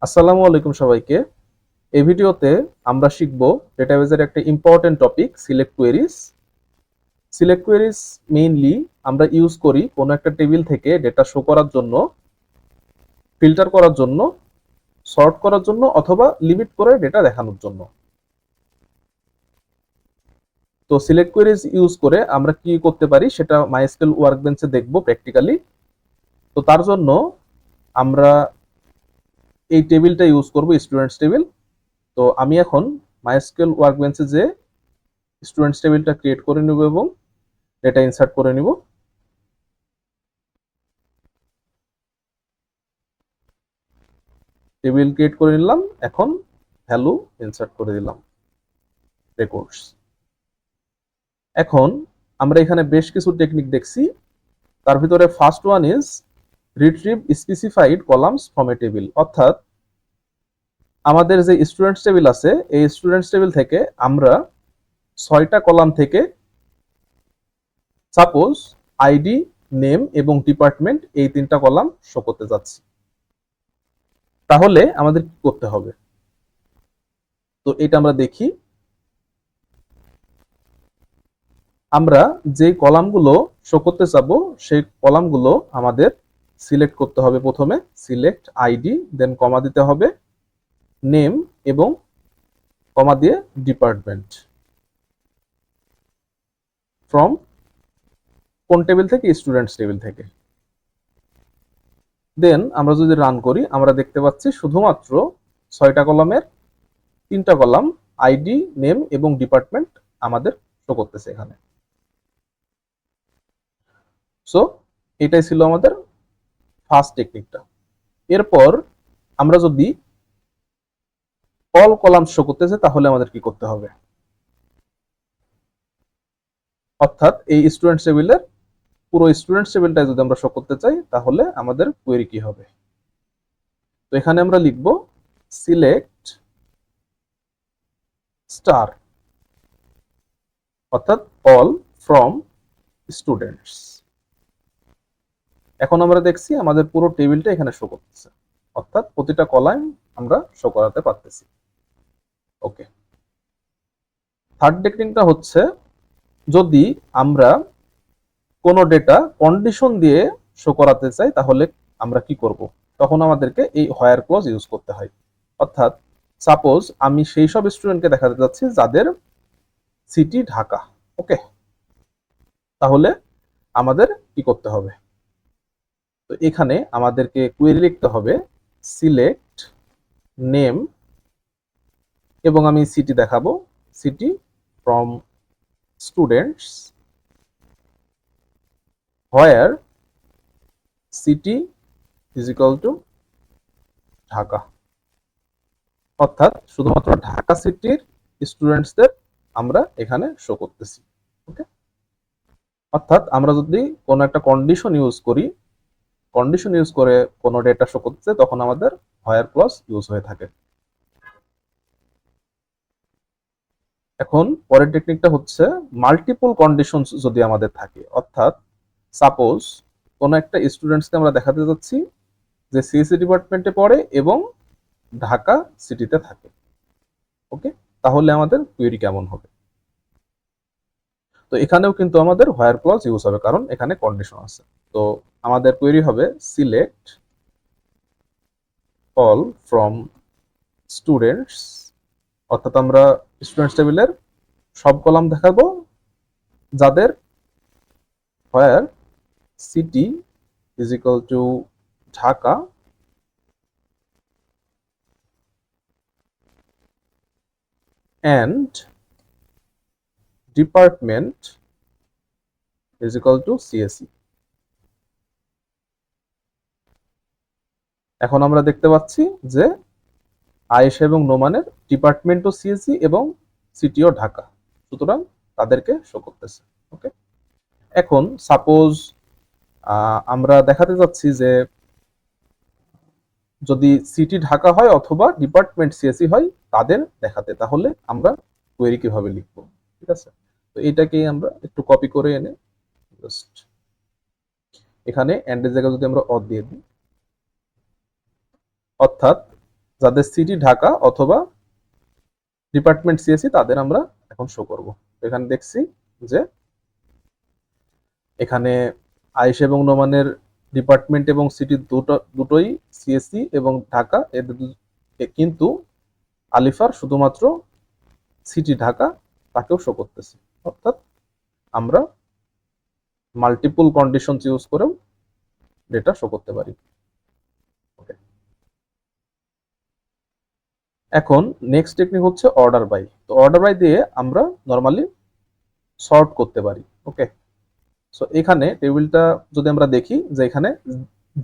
আসসালামু আলাইকুম সবাইকে। এই ভিডিওতে আমরা শিখব ডেটাবেজের একটা important topic select queries. Select queries mainly আমরা ইউজ করি কোনো একটা টেবিল থেকে ডেটা শো করার জন্য, ফিল্টার করার জন্য, সর্ট করার জন্য অথবা লিমিট করে ডেটা দেখানোর জন্য। তো সিলেক্ট কোয়েরিজ ইউজ করে আমরা কি করতে পারি সেটা মাইস্কেল ওয়ার্কবেঞ্চে দেখব প্র্যাকটিক্যালি। তো তার জন্য আমরা এই টেবিলটা ইউজ করব, স্টুডেন্টস টেবিল। তো আমি এখন মাইস্কেল ওয়ার্কবেঞ্চে যে স্টুডেন্টস টেবিলটা ক্রিয়েট করে নিব এবং ডেটা ইনসার্ট করে নিব। টেবিল ক্রিয়েট করে নিলাম, এখন ভ্যালু ইনসার্ট করে দিলাম রেকর্ডস। এখন আমরা এখানে বেশ কিছু টেকনিক দেখছি, তার ভিতরে first one is retrieve specified columns from a table. অর্থাৎ আমাদের যে স্টুডেন্টস টেবিল আছে এই স্টুডেন্টস টেবিল থেকে আমরা 6টা কলাম থেকে সাপোজ আইডি, নেম এবং ডিপার্টমেন্ট এই 3টা কলাম শো করতে যাচ্ছি। তাহলে আমাদের কি করতে হবে, তো এটা আমরা দেখি। আমরা যে কলামগুলো শো করতে চাবো সেই কলামগুলো আমাদের সিলেক্ট করতে হবে। প্রথমে সিলেক্ট আইডি, দেন কমা দিতে হবে নেম এবং কমা দিয়ে ডিপার্টমেন্ট ফ্রম কোন টেবিল থেকে, স্টুডেন্টস টেবিল থেকে। দেন আমরা যদি রান করি আমরা দেখতে পাচ্ছি শুধুমাত্র 6টা কলামের 3টা কলাম আইডি, নেম এবং ডিপার্টমেন্ট আমাদের শো করতেছে এখানে। সো এটাই ছিল আমাদের ফার্স্ট টেকনিকটা। এরপর আমরা যদি অল কলাম শো করতেছে তাহলে আমাদের কি করতে হবে, অর্থাৎ এই স্টুডেন্ট টেবিলের পুরো স্টুডেন্ট টেবিলটা যদি আমরা শো করতে চাই তাহলে আমাদের কোয়েরি কি হবে। তো এখানে আমরা লিখব সিলেক্ট স্টার, অর্থাৎ অল ফ্রম স্টুডেন্টস। এখন আমরা দেখছি আমাদের পুরো টেবিলটা এখানে শো করতেছে, অর্থাৎ প্রতিটা কলাম আমরা শো করাতে পারতেছি। ওকে, থার্ড টেকনিকটা হচ্ছে যদি আমরা কোনো ডেটা কন্ডিশন দিয়ে শো করাতে চাই তাহলে আমরা কি করব, তখন আমাদেরকে এই হোয়ার ক্লজ ইউজ করতে হয়। অর্থাৎ সাপোজ আমি সেই সব স্টুডেন্টকে দেখাতে যাচ্ছি যাদের সিটি ঢাকা। ওকে, তাহলে আমাদের কি করতে হবে, তো এখানে আমাদেরকে কোয়েরি লিখতে হবে সিলেক্ট নেম এবং আমি সিটি দেখাবো, city from students where city is equal to Dhaka. অর্থাৎ শুধুমাত্র ঢাকা সিটির স্টুডেন্টসদের আমরা এখানে শো করতেছি। ওকে, অর্থাৎ আমরা যদি কোনো একটা কন্ডিশন ইউজ করি, কন্ডিশন ইউজ করে কোনো ডেটা শো করতে তখন আমাদের হোয়ার ক্লজ ইউজ হয়ে থাকে। এখন পরের টেকনিকটা হচ্ছে মাল্টিপল কন্ডিশন যদি আমাদের থাকে, অর্থাৎ সাপোজ কোনো একটা স্টুডেন্টসকে আমরা দেখাতে যাচ্ছি যে সিএসসি ডিপার্টমেন্টে পড়ে এবং ঢাকা সিটিতে থাকে। ওকে, তাহলে আমাদের কোয়েরি কেমন হবে, তো এখানেও কিন্তু আমাদের হোয়ার ক্লজ ইউজ হবে কারণ এখানে কন্ডিশন আছে। তো আমাদের কোয়েরি হবে সিলেক্ট অল ফ্রম স্টুডেন্টস, অর্থাৎ আমরা স্টুডেন্টস টেবিলের সব কলাম দেখাবো যাদের where city is equal to Dhaka and department is equal to CSE। এখন আমরা দেখতে পাচ্ছি যে আয়েশা এবং নোমানের ডিপার্টমেন্টও সিএসি এবং সিটিও ঢাকা, সুতরাং তাদেরকে শো করতেছে। ওকে, এখন সাপোজ আমরা দেখাতে যাচ্ছি যে যদি সিটি ঢাকা হয় অথবা ডিপার্টমেন্ট সিএসি হয় তাদের দেখাতে, তাহলে আমরা কোয়েরি কিভাবে লিখবো। ঠিক আছে, তো এটাকে আমরা একটু কপি করে এনে জাস্ট এখানে এন্ডের জায়গায় যদি আমরা অর দিয়ে দিই, অর্থাৎ যাদের সিটি ঢাকা অথবা ডিপার্টমেন্ট সিএসসি তাদের আমরা এখন শো করব। এখানে দেখছি যে এখানে আয়েশা এবং নোমানের ডিপার্টমেন্ট এবং সিটি দুটোই সিএসসি এবং ঢাকা কিন্তু আলিফার শুধুমাত্র সিটি ঢাকা তাকেও শো করতেছে। অর্থাৎ আমরা মাল্টিপল কন্ডিশন ইউজ করেও ডেটা শো করতে পারি। এখন নেক্সট টেকনিক হচ্ছে অর্ডার বাই। তো অর্ডার বাই দিয়ে আমরা নর্মালি সর্ট করতে পারি। ওকে, সো এখানে টেবিলটা যদি আমরা দেখি যে এখানে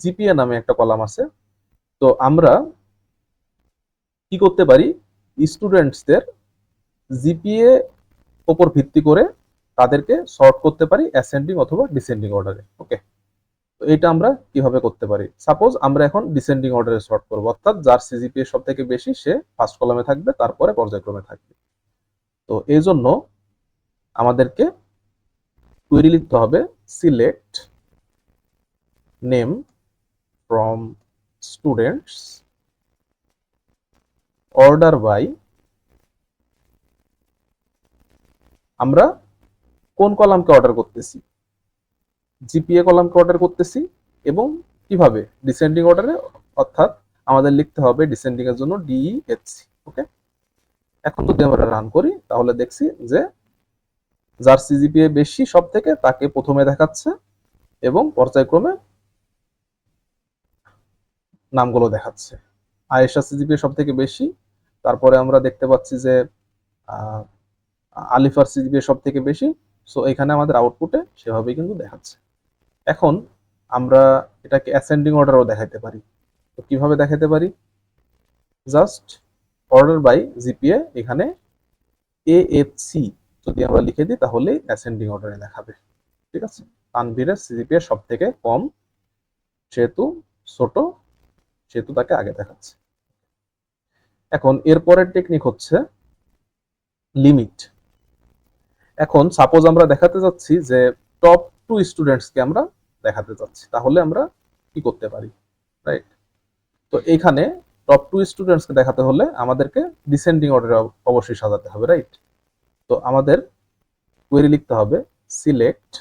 জিপিএ নামে একটা কলাম আছে। তো আমরা কি করতে পারি, স্টুডেন্টসদের জিপিএ উপর ভিত্তি করে তাদেরকে সর্ট করতে পারি অ্যাসেন্ডিং অথবা ডিসেন্ডিং অর্ডারে। ওকে, তো এটা আমরা কিভাবে করতে পারি, সাপোজ আমরা এখন ডিসেন্ডিং অর্ডারে সর্ট করব, অর্থাৎ যার সিজিপিএ সব থেকে বেশি সে ফার্স্ট কলামে থাকবে, তারপরে পর্যায়ক্রমে থাকবে। তো এই জন্য আমাদেরকে কোয়েরি লিখতে হবে select name from students order by. আমরা কোন কলামকে অর্ডার করতেছি, জিপিএ কলামকে অর্ডার করতেছি, এবং কিভাবে ডিসেন্ডিং অর্ডারে, অর্থাৎ আমাদের লিখতে হবে ডিসেন্ডিং এর জন্য ডিইএসসি। ওকে, এখন যদি আমরা রান করি তাহলে দেখছি যে যার সিজিপিএ বেশি সব থেকে তাকে প্রথমে দেখাচ্ছে এবং পর্যায়ক্রমে নামগুলো দেখাচ্ছে। আয়েশা সিজিপিএ সব থেকে বেশি, তারপরে আমরা দেখতে পাচ্ছি যে আলিফার সিজিপিএ সব থেকে বেশি। সো এখানে আমাদের আউটপুটে সেভাবেই কিন্তু দেখাচ্ছে। এখন আমরা এটাকে অ্যাসেন্ডিং অর্ডারও দেখাতে পারি। তো কিভাবে দেখাতে পারি, জাস্ট অর্ডার বাই জিপিএ এখানে এএফসি যদি আমরা লিখে দিই তাহলে অ্যাসেন্ডিং অর্ডারে দেখাবে। ঠিক আছে, তানভীরের সিজিপিএ সব থেকে কম, সেহেতু ছোট, সেহেতু তাকে আগে দেখাচ্ছে। এখন এরপরের টেকনিক হচ্ছে লিমিট। এখন সাপোজ আমরা দেখাতে যাচ্ছি যে টপ 2 স্টুডেন্টসকে আমরা দেখাতে যাচ্ছি, তাহলে আমরা কি করতে পারি, রাইট? তো এইখানে টপ 2 স্টুডেন্টসকে দেখাতে হলে আমাদেরকে ডিসেন্ডিং অর্ডারে অবশ্যই সাজাতে হবে, রাইট? তো আমাদের কোয়েরি লিখতে হবে select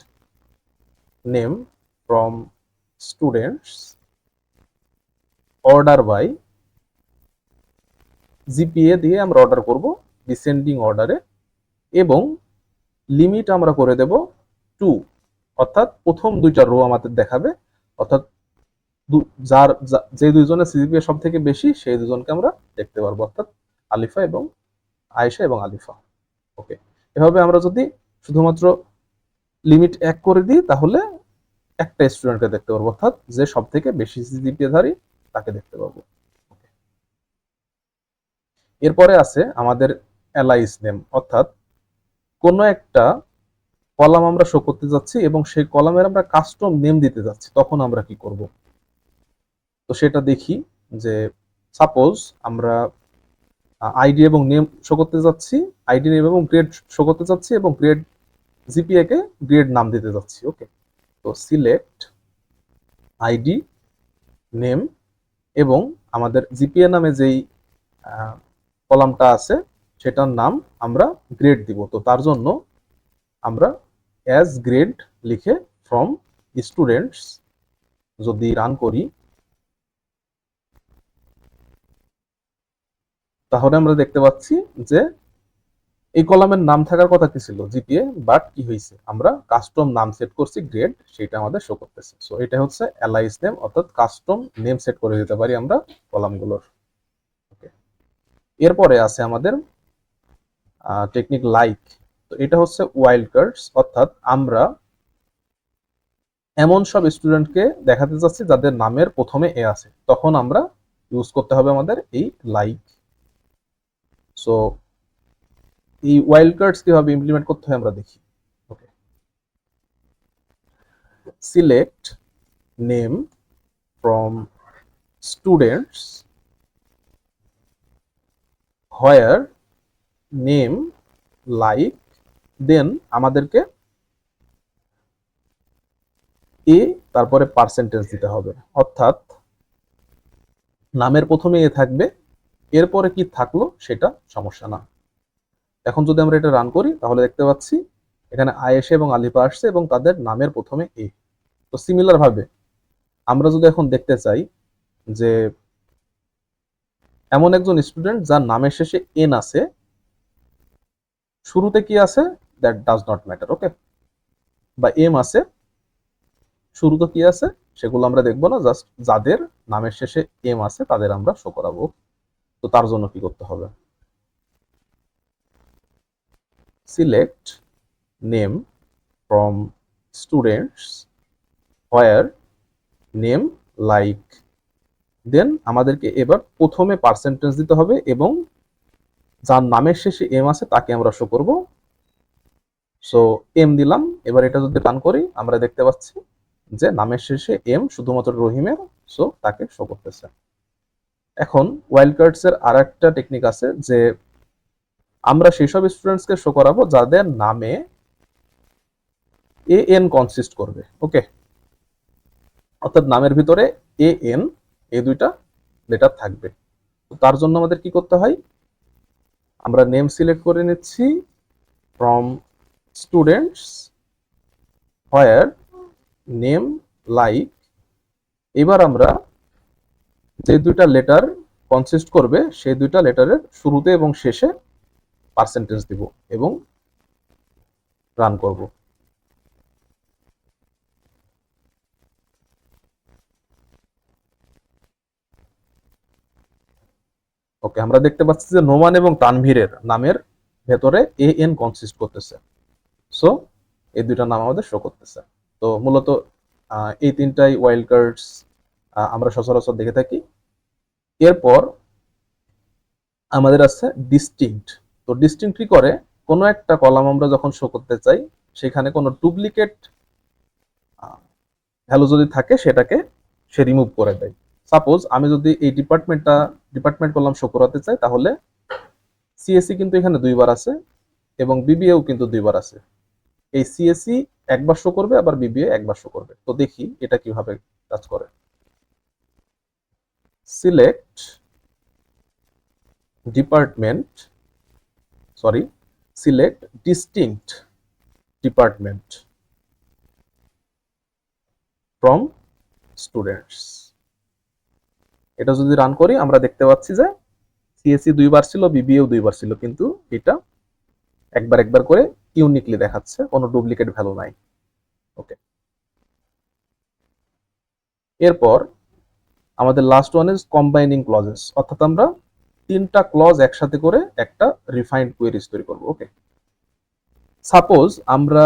name from students order by, GPA দিয়ে আমরা অর্ডার করব ডিসেন্ডিং অর্ডারে, এবং লিমিট আমরা করে দেব 2, অর্থাৎ প্রথম দুইটা রো আমাদের দেখাবে, অর্থাৎ যে দুইজনের সিজিপিএ সব থেকে বেশি সেই দুজনকে আমরা দেখতে পারবো, অর্থাৎ আলিফা এবং আয়েশা এবং আলিফা। ওকে, এভাবে আমরা যদি শুধুমাত্র লিমিট 1 করে দিই তাহলে একটা স্টুডেন্টকে দেখতে পারবো, অর্থাৎ যে সব থেকে বেশি সিজিপিএ ধারী তাকে দেখতে পাবো। এরপরে আছে আমাদের অ্যালাইস নেম, অর্থাৎ কোনো একটা কলাম আমরা শো করতে যাচ্ছি এবং সেই কলামের আমরা কাস্টম নেম দিতে যাচ্ছি, তখন আমরা কি করব? তো সেটা দেখি যে সাপোজ আমরা আইডি এবং নেম শো করতে যাচ্ছি, আইডি নেম এবং গ্রেড শো করতে যাচ্ছি, এবং গ্রেড জিপিএ কে গ্রেড নাম দিতে যাচ্ছি। ওকে, তো সিলেক্ট আইডি নেম, এবং আমাদের জিপিএ নামে যেই কলামটা আছে সেটার নাম আমরা গ্রেড দিব। তো তার জন্য আমরা অ্যাজ গ্রেড লিখে ফ্রম স্টুডেন্টস যদি রান করি তাহলে আমরা দেখতে পাচ্ছি যে এই কলামের নাম থাকার কথা কি ছিল জিপিএ, বাট কি হয়েছে, আমরা কাস্টম নাম সেট করছি গ্রেড, সেটা আমাদের শো করতেছে। সো এটা হচ্ছে অ্যালাইস নেম, অর্থাৎ কাস্টম নেম সেট করে দিতে পারি আমরা কলামগুলোর। ওকে, এরপরে আছে আমাদের টেকনিক লাইক। তো এটা হচ্ছে ওয়াইল্ড কার্ডস, অর্থাৎ আমরা এমন সব স্টুডেন্টকে দেখাতে চাচ্ছি যাদের নামের প্রথমে এ আছে, তখন আমরা ইউজ করতে হবে আমাদের এই লাইক। সো এই ওয়াইল্ড কার্ডস কিভাবে ইমপ্লিমেন্ট করতে হয় আমরা দেখি। Okay, select name from students where name like, then আমাদেরকে এ তারপরে পার্সেন্টেজ দিতে হবে, অর্থাৎ নামের প্রথমে এ থাকবে এরপরে কি থাকলো সেটা সমস্যা না। এখন যদি আমরা এটা রান করি তাহলে দেখতে পাচ্ছি এখানে আয়েশা এবং আলিফা আসছে এবং তাদের নামের প্রথমে এ। তো সিমিলার ভাবে আমরা যদি এখন দেখতে চাই যে এমন একজন স্টুডেন্ট যার নামের শেষে এন আছে, শুরুতে কি আছে দ্যাট ডাজ নট ম্যাটার, ওকে, বা এম আছে, শুরুতে কি আছে সেগুলো আমরা দেখবো না, জাস্ট যাদের নামের শেষে এম আছে তাদের আমরা শো করাবো। তো তার জন্য কি করতে হবে, select name from students where name like, then আমাদেরকে এবার প্রথমে পার্সেন্টেজ দিতে হবে এবং যার নামের শেষে এম আছে তাকে আমরা শো করব। সো এম দিলাম। এবার এটা যদি রান করি আমরা দেখতে পাচ্ছি যে নামের শেষে এম শুধুমাত্র রহিমের, সো তাকে শো করতেছে। এখন ওয়াইল্ড কার্ডস এর আর একটা টেকনিক আছে যে আমরা সেই সব স্টুডেন্টসকে শো করাবো যাদের নামে এ এন কনসিস্ট করবে, ওকে, অর্থাৎ নামের ভিতরে এ এন এই দুইটা লেটার থাকবে। তো তার জন্য আমাদের কি করতে হয়, আমরা নেম সিলেক্ট করে নিচ্ছি from students where name like, এবার আমরা যে দুইটা লেটার কনসিস্ট করবে সেই দুইটা লেটারের শুরুতে এবং শেষে পার্সেন্টেজ দিব এবং রান করব। ওকে, আমরা দেখতে পাচ্ছি যে নোমান এবং তানভীরের নামের ভেতরে এ এন কনসিস্ট করতেছে, সো এই দুইটা নাম আমাদের শো করতেছে। তো মূলত এই তিনটাই ওয়াইল্ড কার্ডস আমরা সচরাচর দেখে থাকি। এরপর আমাদের আছে ডিস্টিংক্ট। তো ডিস্টিংক্ট কি করে, কোনো একটা কলাম আমরা যখন শো করতে চাই সেখানে কোনো ডুপ্লিকেট ভ্যালু যদি থাকে সেটাকে সে রিমুভ করে দেয়। সাপোজ আমি যদি এই ডিপার্টমেন্ট কলাম শো করাতে চাই তাহলে সিএসসি কিন্তু এখানে দুইবার আছে এবং বিবিএও কিন্তু দুইবার আছে। এই সিএসসি একবার শো করবে আবার বিবিএ একবার শো করবে। তো দেখি এটা কিভাবে কাজ করে। Select select distinct department from students. এটা যদি রান করি আমরা দেখতে পাচ্ছি যে সিএসসি দুইবার ছিল, বিবিএও দুইবার ছিল, কিন্তু এটা একবার একবার করে ইউনিকলি দেখাচ্ছে, কোনো ডুপ্লিকেট ভ্যালু নাই। ওকে, এরপর আমাদের last one is combining clauses, অর্থাৎ আমরা তিনটা ক্লজ একসাথে করে একটা রিফাইন্ড কোয়েরিজ তৈরি করব। ওকে, সাপোজ আমরা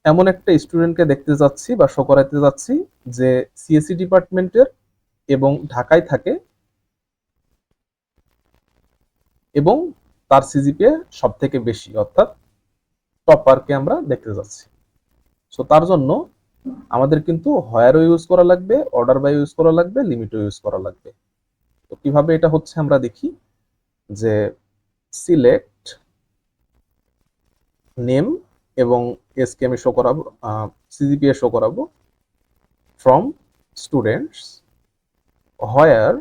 এমন একটা স্টুডেন্টকে দেখতে যাচ্ছি বা শো করাতে যাচ্ছি যে সিএসসি ডিপার্টমেন্টের এবং ঢাকায় থাকে এবং তার সিজিপিএ সব থেকে বেশি, অর্থাৎ টপারকে আমরা দেখতে যাচ্ছি। সো তার জন্য আমাদের কিন্তু হোয়ারও ইউজ করা লাগবে, অর্ডার বাই ইউজ করা লাগবে, লিমিটও ইউজ করা লাগবে। তো কিভাবে এটা হচ্ছে আমরা দেখি যে সিলেক্ট নেম এবং এসকে আমি শো করাবো, সিজিপিএ শো করাবো from students where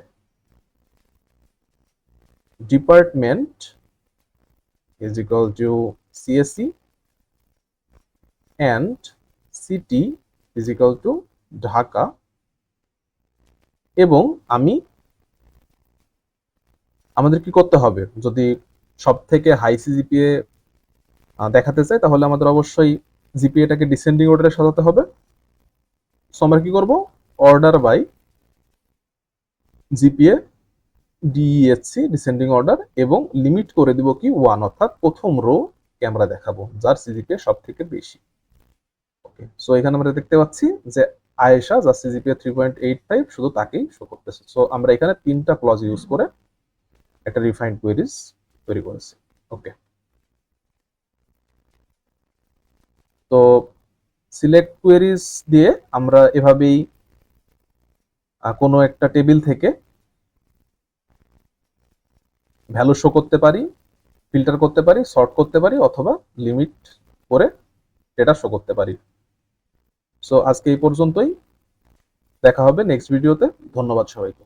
department is equal to CSC and city is equal to Dhaka, এবং আমাদের কি করতে হবে, যদি সব থেকে হাই সিজিপিএ দেখাতে চাই তাহলে আমাদের অবশ্যই জিপিএটাকে ডিসেন্ডিং অর্ডারে সাজাতে হবে। সো আমরা কি করব, order by GPA DESC descending order এবং লিমিট করে দিব কি 1, অর্থাৎ প্রথম রো কে আমরা দেখাবো যার সিজিপিএ সব থেকে বেশি। ওকে, সো এখানে আমরা দেখতে পাচ্ছি যে আয়েশা যার সিজিপিএ 3.85 শুধু তাকেই শো করতেছে। সো আমরা এখানে তিনটা ক্লজ ইউজ করে একটা রিফাইন্ড কোয়েরিজ তৈরি করেছি। ওকে, তো সিলেক্ট কোয়েরিজ দিয়ে আমরা এভাবেই কোনো একটা টেবিল থেকে ভ্যালু শো করতে পারি, ফিল্টার করতে পারি, সর্ট করতে পারি, অথবা লিমিট করে ডেটা শো করতে পারি। সো আজকে এই পর্যন্তই, দেখা হবে নেক্সট ভিডিওতে। ধন্যবাদ সবাইকে।